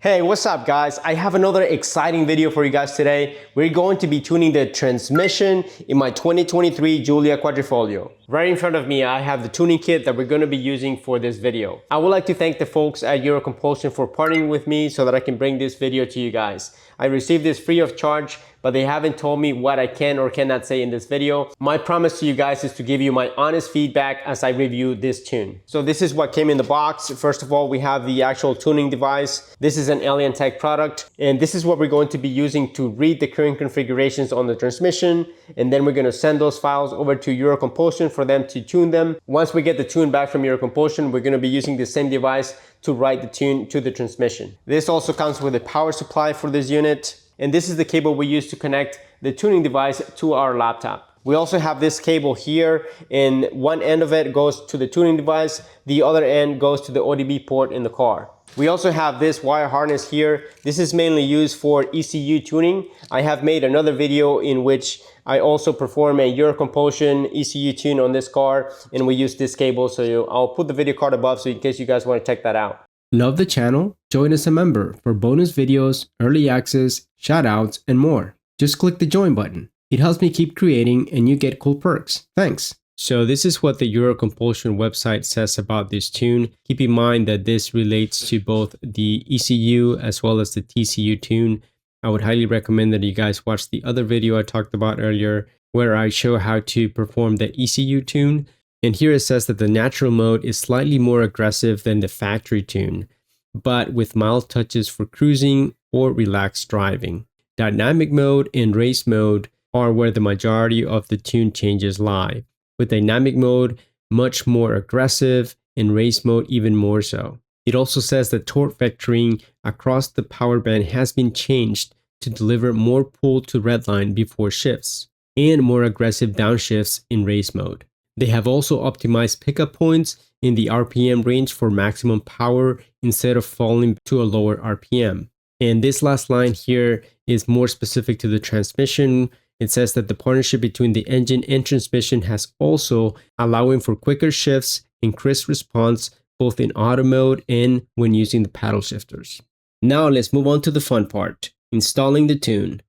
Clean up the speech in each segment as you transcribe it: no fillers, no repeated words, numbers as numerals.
Hey, what's up guys? I have another exciting video for you guys today. We're going to be tuning the transmission in my 2023 Giulia Quadrifoglio. Right in front of me, I have the tuning kit that we're going to be using for this video. I would like to thank the folks at EuroCompulsion for partnering with me so that I can bring this video to you guys. I received this free of charge, but they haven't told me what I can or cannot say in this video. My promise to you guys is to give you my honest feedback as I review this tune. So this is what came in the box. First of all, we have the actual tuning device. This is an AlienTech product, and this is what we're going to be using to read the current configurations on the transmission, and then we're going to send those files over to EuroCompulsion for them to tune them. Once we get the tune back from EuroCompulsion, we're going to be using the same device to write the tune to the transmission. This also comes with a power supply for this unit, and this is the cable we use to connect the tuning device to our laptop. We also have this cable here, and one end of it goes to the tuning device, the other end goes to the ODB port in the car. We also have this wire harness here. This is mainly used for ECU tuning. I have made another video in which I also perform a EuroCompulsion ECU tune on this car, and we use this cable, so I'll put the video card above so in case you guys want to check that out. Love the channel? Join as a member for bonus videos, early access, shoutouts, and more. Just click the join button. It helps me keep creating and you get cool perks. Thanks. So this is what the EuroCompulsion website says about this tune. Keep in mind that this relates to both the ECU as well as the TCU tune. I would highly recommend that you guys watch the other video I talked about earlier where I show how to perform the ECU tune. And here it says that the natural mode is slightly more aggressive than the factory tune, but with mild touches for cruising or relaxed driving. Dynamic mode and race mode are where the majority of the tune changes lie, with dynamic mode much more aggressive and race mode even more so. It also says that torque vectoring across the power band has been changed to deliver more pull to redline before shifts and more aggressive downshifts in race mode. They have also optimized pickup points in the RPM range for maximum power instead of falling to a lower RPM. And this last line here is more specific to the transmission. It says that the partnership between the engine and transmission has also allowing for quicker shifts and crisp response both in auto mode and when using the paddle shifters. Now let's move on to the fun part, installing the tune.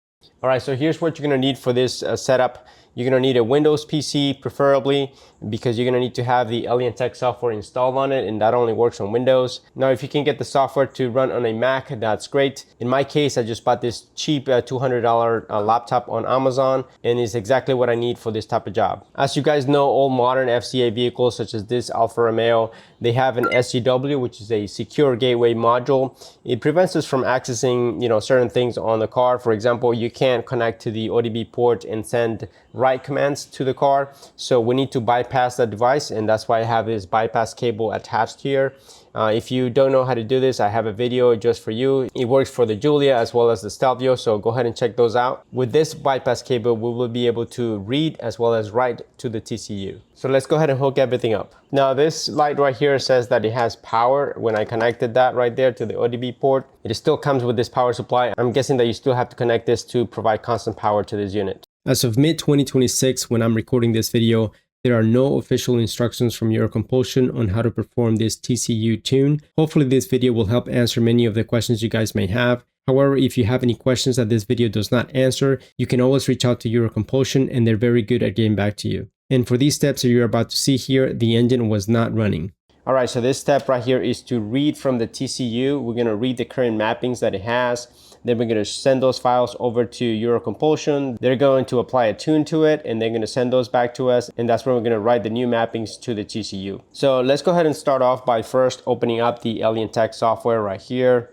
All right, so here's what you're going to need for this setup. You're going to need a Windows PC, preferably, because you're going to need to have the AlienTech software installed on it, and that only works on Windows. Now, if you can get the software to run on a Mac, that's great. In my case, I just bought this cheap $200 laptop on Amazon, and it's exactly what I need for this type of job. As you guys know, all modern FCA vehicles, such as this Alfa Romeo, they have an SGW, which is a secure gateway module. It prevents us from accessing, certain things on the car. For example, you can't connect to the ODB port and send write commands to the car, so we need to bypass that device, and that's why I have this bypass cable attached here. If you don't know how to do this, I have a video just for you. It works for the Giulia as well as the Stelvio, so go ahead and check those out. With this bypass cable, we will be able to read as well as write to the TCU. So let's go ahead and hook everything up. Now this light right here says that it has power. When I connected that right there to the ODB port, it still comes with this power supply. I'm guessing that you still have to connect this to provide constant power to this unit. As of mid-2026, when I'm recording this video, there are no official instructions from EuroCompulsion on how to perform this TCU tune. Hopefully this video will help answer many of the questions you guys may have. However, if you have any questions that this video does not answer, you can always reach out to EuroCompulsion, and they're very good at getting back to you. And for these steps that you're about to see here, the engine was not running. All right, so this step right here is to read from the TCU. We're going to read the current mappings that it has. Then we're going to send those files over to EuroCompulsion. They're going to apply a tune to it, and they're going to send those back to us. And that's where we're going to write the new mappings to the TCU. So let's go ahead and start off by first opening up the AlienTech software right here.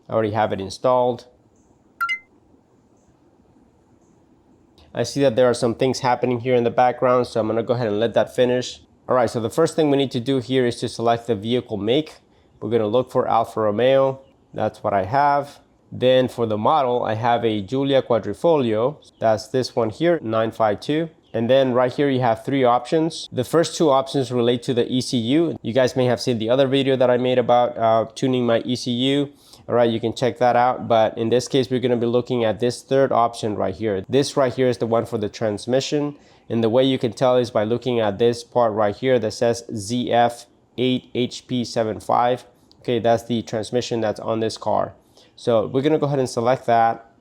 I already have it installed. I see that there are some things happening here in the background, so I'm going to go ahead and let that finish. All right, so the first thing we need to do here is to select the vehicle make. We're going to look for Alfa Romeo. That's what I have. Then for the model, I have a Giulia Quadrifoglio. That's this one here, 952. And then right here, you have three options. The first two options relate to the ECU. You guys may have seen the other video that I made about tuning my ECU. All right, you can check that out. But in this case, we're going to be looking at this third option right here. This right here is the one for the transmission. And the way you can tell is by looking at this part right here that says ZF8HP75. Okay, that's the transmission that's on this car. So we're gonna go ahead and select that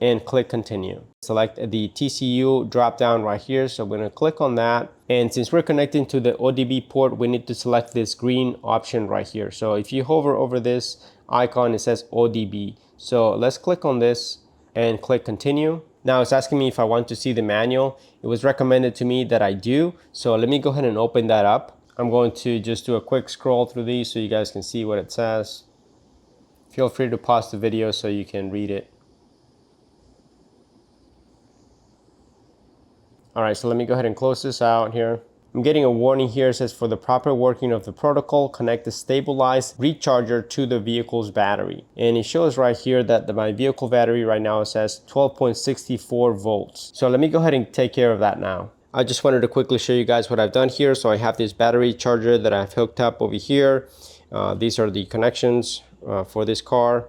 and click continue. Select the TCU drop down right here. So we're gonna click on that. And since we're connecting to the ODB port, we need to select this green option right here. So if you hover over this icon, it says ODB. So let's click on this and click continue. Now it's asking me if I want to see the manual. It was recommended to me that I do. So let me go ahead and open that up. I'm going to just do a quick scroll through these so you guys can see what it says. Feel free to pause the video so you can read it. All right, so let me go ahead and close this out here. I'm getting a warning here. It says for the proper working of the protocol, connect the stabilized recharger to the vehicle's battery. And it shows right here that my vehicle battery right now says 12.64 volts. So let me go ahead and take care of that now. I just wanted to quickly show you guys what I've done here. So I have this battery charger that I've hooked up over here. These are the connections for this car.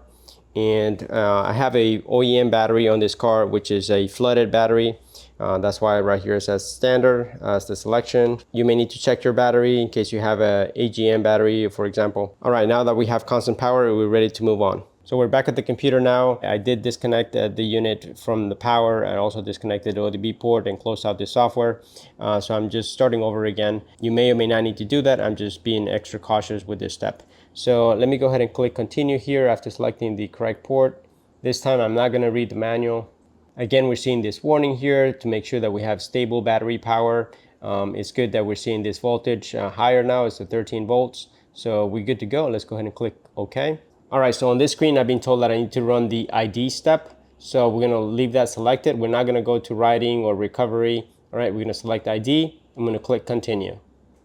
And I have a OEM battery on this car, which is a flooded battery. That's why right here it says standard as the selection. You may need to check your battery in case you have a AGM battery, for example. All right, now that we have constant power, we're ready to move on. So we're back at the computer now. I did disconnect the unit from the power. I also disconnected the ODB port and closed out the software. So I'm just starting over again. You may or may not need to do that. I'm just being extra cautious with this step. So let me go ahead and click continue here after selecting the correct port. This time I'm not gonna read the manual. Again, we're seeing this warning here to make sure that we have stable battery power. It's good that we're seeing this voltage higher now. It's at 13 volts. So we're good to go. Let's go ahead and click OK. All right, so on this screen, I've been told that I need to run the ID step. So we're gonna leave that selected. We're not gonna go to writing or recovery. All right, we're gonna select ID. I'm gonna click continue.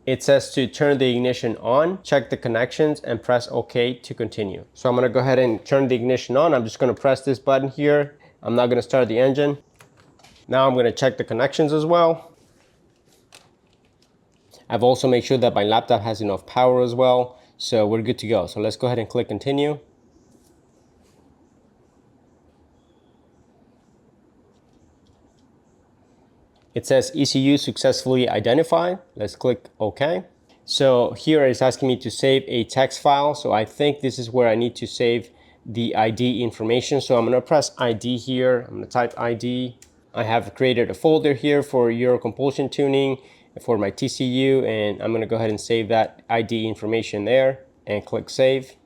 It says to turn the ignition on, check the connections, and press OK to continue. So I'm gonna go ahead and turn the ignition on. I'm just gonna press this button here. I'm not gonna start the engine. Now I'm gonna check the connections as well. I've also made sure that my laptop has enough power as well. So we're good to go. So let's go ahead and click continue. It says ECU successfully identified. Let's click OK. So here it's asking me to save a text file. So I think this is where I need to save the ID information. So I'm going to press ID here. I'm going to type ID. I have created a folder here for EuroCompulsion tuning for my TCU, and I'm going to go ahead and save that ID information there and click save.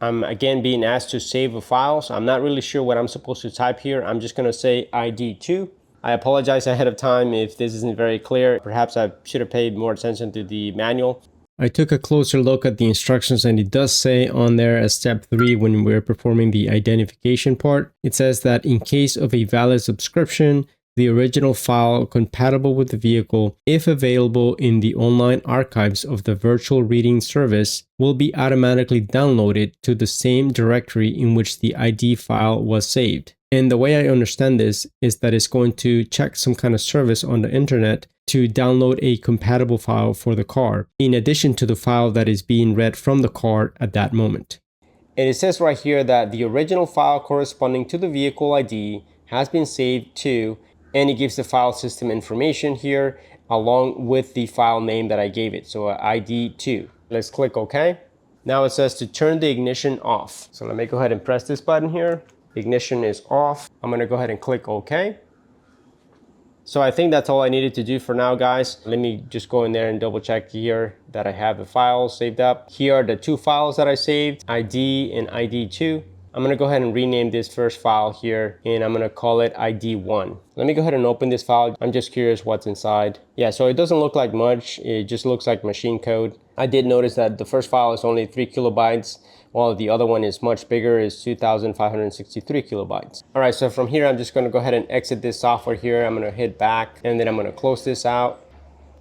I'm again being asked to save a file, so I'm not really sure what I'm supposed to type here. I'm just going to say ID2. I apologize ahead of time if this isn't very clear. Perhaps I should have paid more attention to the manual. I took a closer look at the instructions, and it does say on there as step 3 when we're performing the identification part, it says that in case of a valid subscription, the original file compatible with the vehicle, if available in the online archives of the virtual reading service, will be automatically downloaded to the same directory in which the ID file was saved. And the way I understand this is that it's going to check some kind of service on the internet to download a compatible file for the car, in addition to the file that is being read from the car at that moment. And it says right here that the original file corresponding to the vehicle ID has been saved to, and it gives the file system information here along with the file name that I gave it. So ID2. Let's click OK. Now it says to turn the ignition off. So let me go ahead and press this button here. Ignition is off. I'm going to go ahead and click OK. So I think that's all I needed to do for now, guys. Let me just go in there and double check here that I have the files saved up. Here are the 2 files that I saved, ID and ID2. I'm gonna go ahead and rename this first file here, and I'm gonna call it ID1. Let me go ahead and open this file. I'm just curious what's inside. Yeah, so it doesn't look like much. It just looks like machine code. I did notice that the first file is only 3 kilobytes, while the other one is much bigger, is 2,563 kilobytes. All right, so from here, I'm just gonna go ahead and exit this software here. I'm gonna hit back, and then I'm gonna close this out.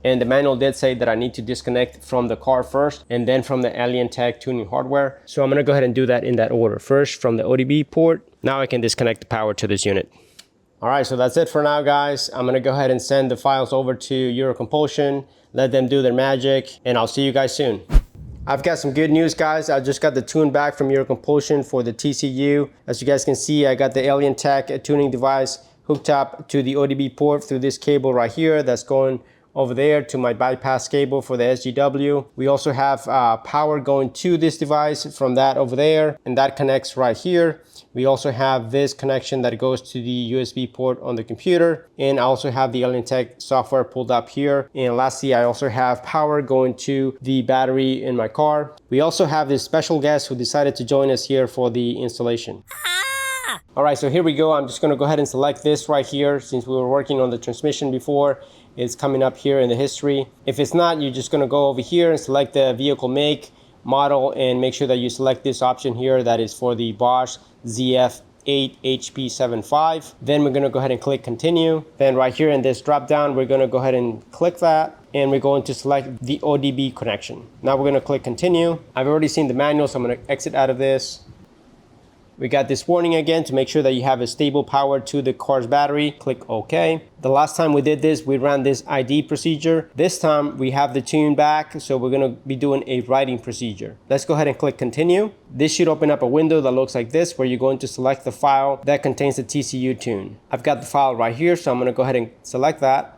And the manual did say that I need to disconnect from the car first and then from the AlienTech tuning hardware. So I'm gonna go ahead and do that in that order. First from the ODB port. Now I can disconnect the power to this unit. All right, so that's it for now, guys. I'm gonna go ahead and send the files over to EuroCompulsion, let them do their magic, and I'll see you guys soon. I've got some good news, guys. I just got the tune back from EuroCompulsion for the TCU. As you guys can see, I got the AlienTech tuning device hooked up to the ODB port through this cable right here that's going over there to my bypass cable for the SGW. We also have power going to this device from that over there, and that connects right here. We also have this connection that goes to the USB port on the computer, and I also have the AlienTech software pulled up here. And lastly, I also have power going to the battery in my car. We also have this special guest who decided to join us here for the installation. All right, so here we go. I'm just gonna go ahead and select this right here. Since we were working on the transmission before, it's coming up here in the history. If it's not, you're just gonna go over here and select the vehicle make, model, and make sure that you select this option here that is for the Bosch ZF8 HP75. Then we're gonna go ahead and click continue. Then right here in this drop down, we're gonna go ahead and click that, and we're going to select the ODB connection. Now we're gonna click continue. I've already seen the manual, so I'm gonna exit out of this. We got this warning again to make sure that you have a stable power to the car's battery. Click OK. The last time we did this, we ran this ID procedure. This time we have the tune back, so we're gonna be doing a writing procedure. Let's go ahead and click continue. This should open up a window that looks like this, where you're going to select the file that contains the TCU tune. I've got the file right here, so I'm gonna go ahead and select that.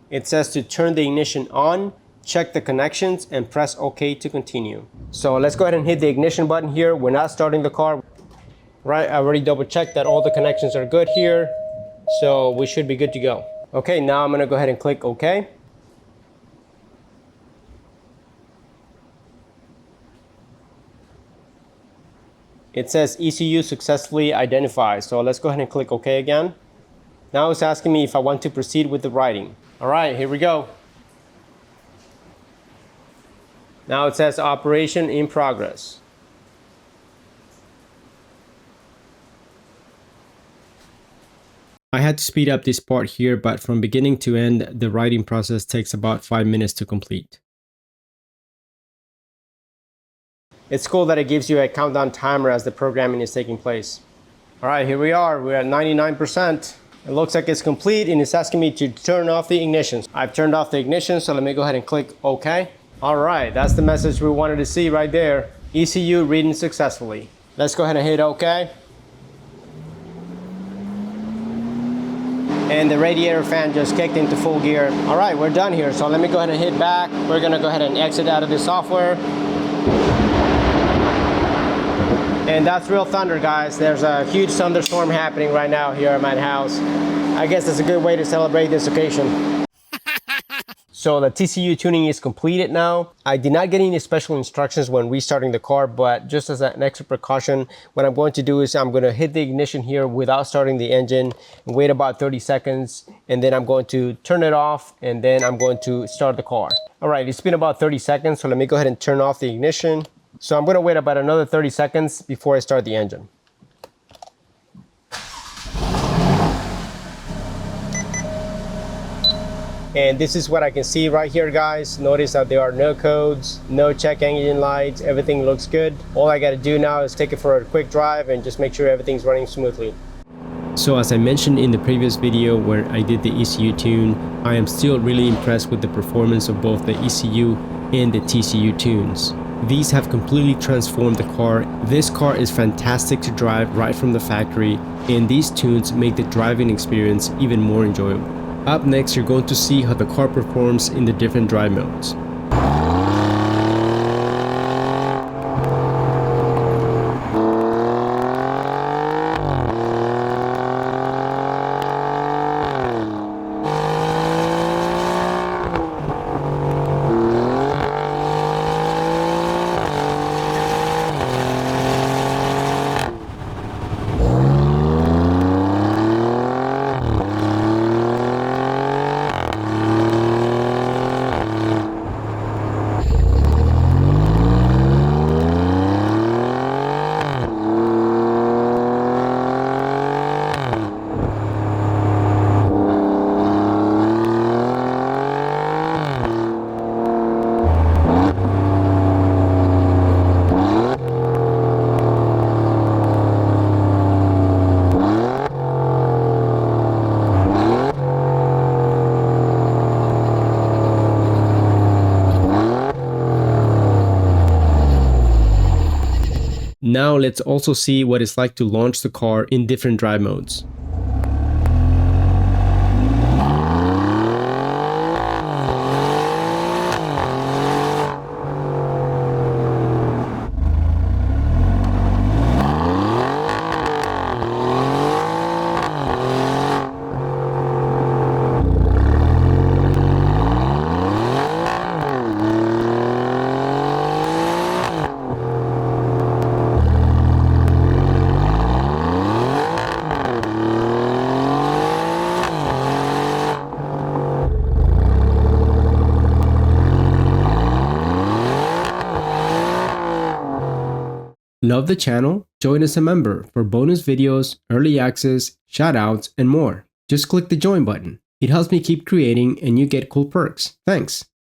It says to turn the ignition on, check the connections, and press OK to continue. So let's go ahead and hit the ignition button here. We're not starting the car. Right, I already double checked that all the connections are good here. So we should be good to go. Okay, now I'm gonna go ahead and click OK. It says ECU successfully identified. So let's go ahead and click OK again. Now it's asking me if I want to proceed with the writing. All right, here we go. Now it says operation in progress. I had to speed up this part here, but from beginning to end, the writing process takes about 5 minutes to complete. It's cool that it gives you a countdown timer as the programming is taking place. All right, here we are. We're at 99%. It looks like it's complete, and it's asking me to turn off the ignition. I've turned off the ignition, so let me go ahead and click OK. All right, that's the message we wanted to see right there. ECU reading successfully. Let's go ahead and hit OK. And the radiator fan just kicked into full gear. All right, we're done here. So let me go ahead and hit back. We're gonna go ahead and exit out of the software. And that's real thunder, guys. There's a huge thunderstorm happening right now here at my house. I guess that's a good way to celebrate this occasion. So the TCU tuning is completed now. I did not get any special instructions when restarting the car, but just as an extra precaution, what I'm going to do is I'm going to hit the ignition here without starting the engine and wait about 30 seconds. And then I'm going to turn it off, and then I'm going to start the car. All right, it's been about 30 seconds, so let me go ahead and turn off the ignition. So I'm going to wait about another 30 seconds before I start the engine. And this is what I can see right here, guys. Notice that there are no codes, no check engine lights, everything looks good. All I gotta do now is take it for a quick drive and just make sure everything's running smoothly. So as I mentioned in the previous video where I did the ECU tune, I am still really impressed with the performance of both the ECU and the TCU tunes. These have completely transformed the car. This car is fantastic to drive right from the factory, and these tunes make the driving experience even more enjoyable. Up next, you're going to see how the car performs in the different drive modes. Now let's also see what it's like to launch the car in different drive modes. Love the channel? Join as a member for bonus videos, early access, shoutouts, and more. Just click the join button. It helps me keep creating and you get cool perks. Thanks.